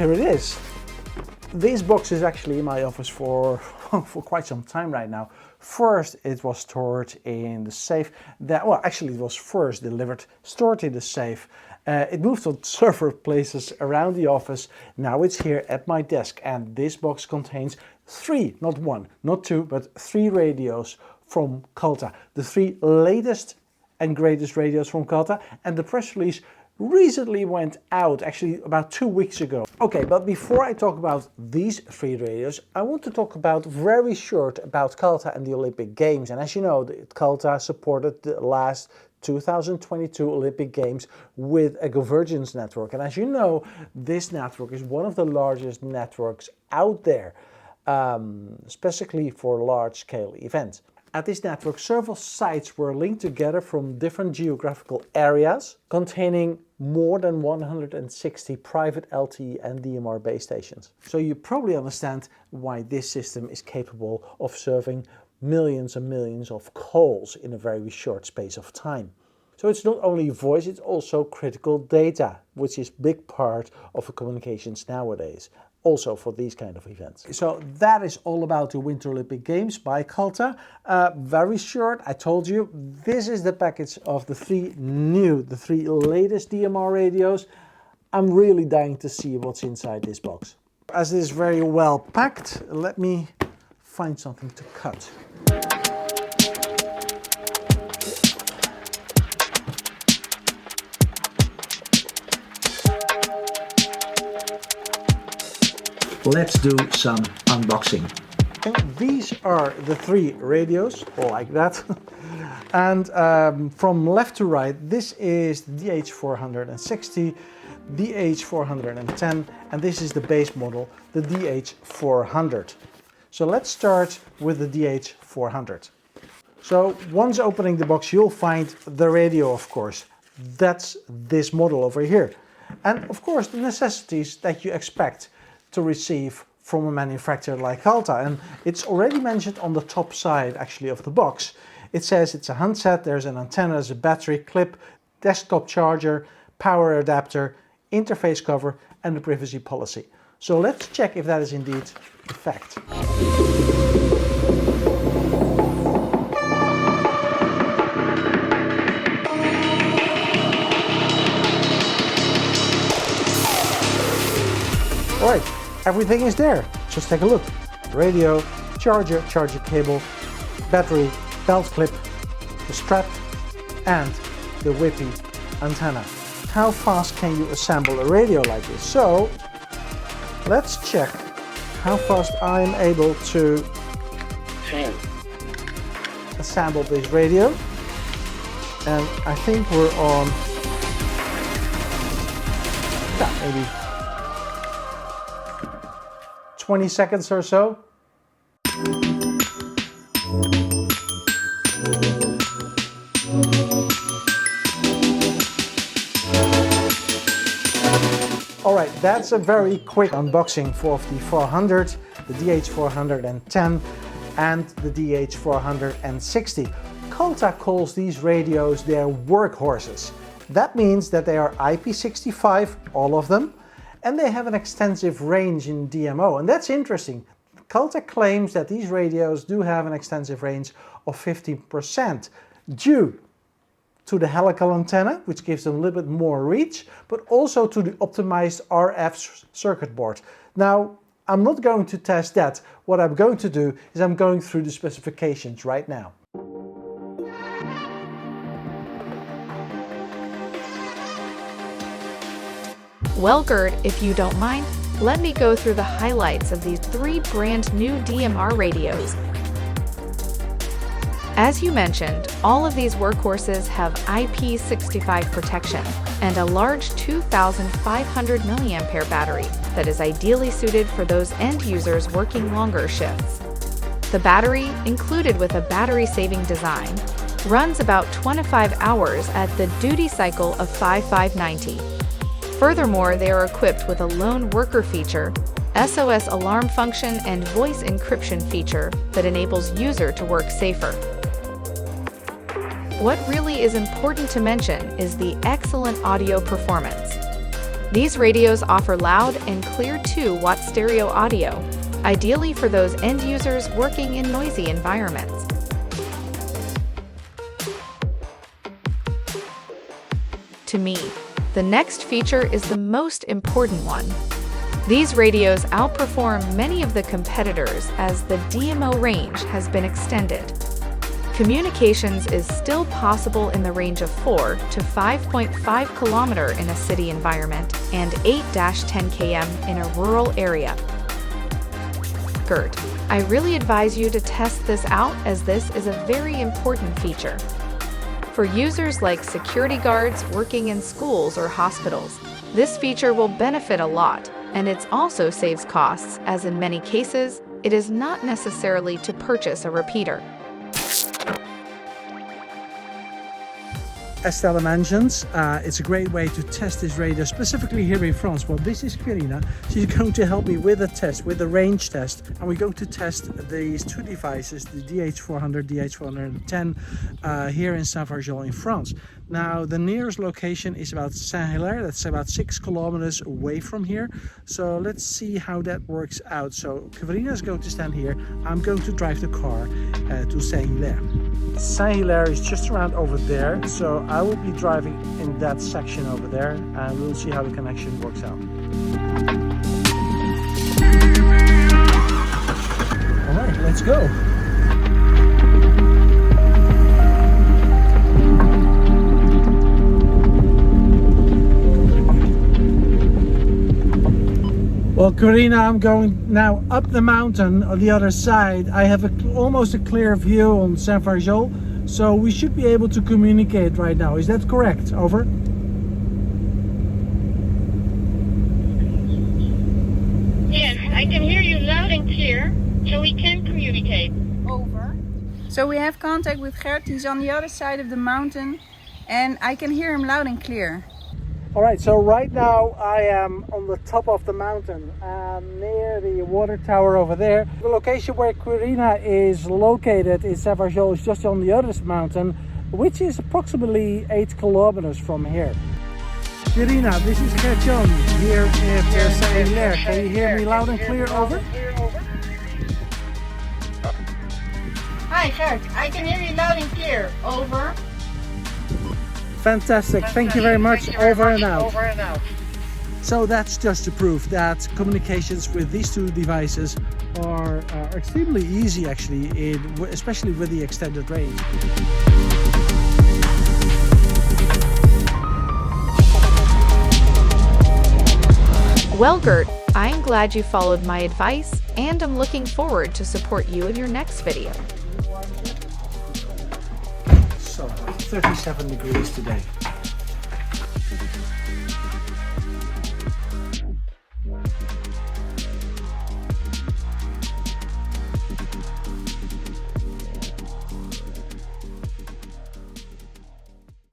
here it is. This box is actually in my office for quite some time right now. First, it was stored in the safe. Well, actually, it was first delivered, stored in the safe. It moved on several places around the office. Now it's here at my desk, and this box contains 3, not 1, not 2, but 3 radios from Caltta. The 3 latest and greatest radios from Caltta, and the press release recently went out, actually about 2 weeks ago. Okay, but before I talk about these 3 radios, I want to talk about very short about Caltta and the Olympic Games. And as you know, Caltta supported the last 2022 Olympic Games with a convergence network. And as you know, this network is one of the largest networks out there, especially for large-scale events. At this network, several sites were linked together from different geographical areas, containing more than 160 private LTE and DMR base stations. So you probably understand why this system is capable of serving millions and millions of calls in a very short space of time. So it's not only voice, it's also critical data, which is a big part of communications nowadays, also for these kind of events. So that is all about the Winter Olympic Games by Caltta. Very short, I told you, this is the package of the 3 latest DMR radios. I'm really dying to see what's inside this box. As it is very well packed, let me find something to cut. Let's do some unboxing. Okay, these are the 3 radios, like that. And from left to right, this is the DH460, DH410, and this is the base model, the DH400. So let's start with the DH400. So once opening the box, you'll find the radio, of course. That's this model over here. And of course, the necessities that you expect to receive from a manufacturer like Caltta, and it's already mentioned on the top side actually of the box. It says it's a handset, there's an antenna, there's a battery clip, desktop charger, power adapter, interface cover, and the privacy policy. So let's check if that is indeed the fact. All right. Everything is there. Just take a look. Radio, charger, charger cable, battery, belt clip, the strap, and the whippy antenna. How fast can you assemble a radio like this? So let's check how fast I am able to assemble this radio. And I think we're on maybe 20 seconds or so. All right, that's a very quick unboxing for the 400, the DH410 and the DH460. Caltta calls these radios their workhorses. That means that they are IP65, all of them, and they have an extensive range in DMO, and that's interesting. Caltta claims that these radios do have an extensive range of 15% due to the helical antenna, which gives them a little bit more reach, but also to the optimized RF circuit board. Now, I'm not going to test that. What I'm going to do is I'm going through the specifications right now. Well, Gert, if you don't mind, let me go through the highlights of these 3 brand new DMR radios. As you mentioned, all of these workhorses have IP65 protection and a large 2,500 mAh battery that is ideally suited for those end users working longer shifts. The battery, included with a battery-saving design, runs about 25 hours at the duty cycle of 5590. Furthermore, they are equipped with a lone worker feature, SOS alarm function, and voice encryption feature that enables user to work safer. What really is important to mention is the excellent audio performance. These radios offer loud and clear 2-watt stereo audio, ideally for those end users working in noisy environments. To me, the next feature is the most important one. These radios outperform many of the competitors as the DMR range has been extended. Communications is still possible in the range of 4 to 5.5 km in a city environment and 8-10 km in a rural area. Gert, I really advise you to test this out as this is a very important feature. For users like security guards working in schools or hospitals, this feature will benefit a lot, and it also saves costs as in many cases, it is not necessarily to purchase a repeater. As Stella mentions, it's a great way to test this radio, specifically here in France. Well, this is Quirina. She's going to help me with a test, with a range test. And we're going to test these two devices, the DH400, DH410, here in Saint-Fargeau in France. Now, the nearest location is about Saint-Hilaire. That's about 6 kilometers away from here. So let's see how that works out. So Quirina is going to stand here. I'm going to drive the car to Saint-Hilaire. Saint-Hilaire is just around over there, so I will be driving in that section over there and we'll see how the connection works out. Alright, let's go! Well, Quirina, I'm going now up the mountain on the other side. I have almost a clear view on Saint-Fargeau, so we should be able to communicate right now. Is that correct? Over. Yes, I can hear you loud and clear, so we can communicate. Over. So we have contact with Gert. He's on the other side of the mountain, and I can hear him loud and clear. Alright, so right now I am on the top of the mountain near the water tower over there. The location where Quirina is located in Saint-Fargeau is just on the other mountain, which is approximately 8 kilometers from here. Quirina, this is Gert-Jan here at Saint-Hilaire. Can you hear me loud and clear? Over? Hi Gert, I can hear you loud and clear. Over. Fantastic, thank you very much. Over and out. So that's just to prove that communications with these two devices are extremely easy actually, especially with the extended range. Well, Gert, I'm glad you followed my advice, and I'm looking forward to support you in your next video. So, 37 degrees today.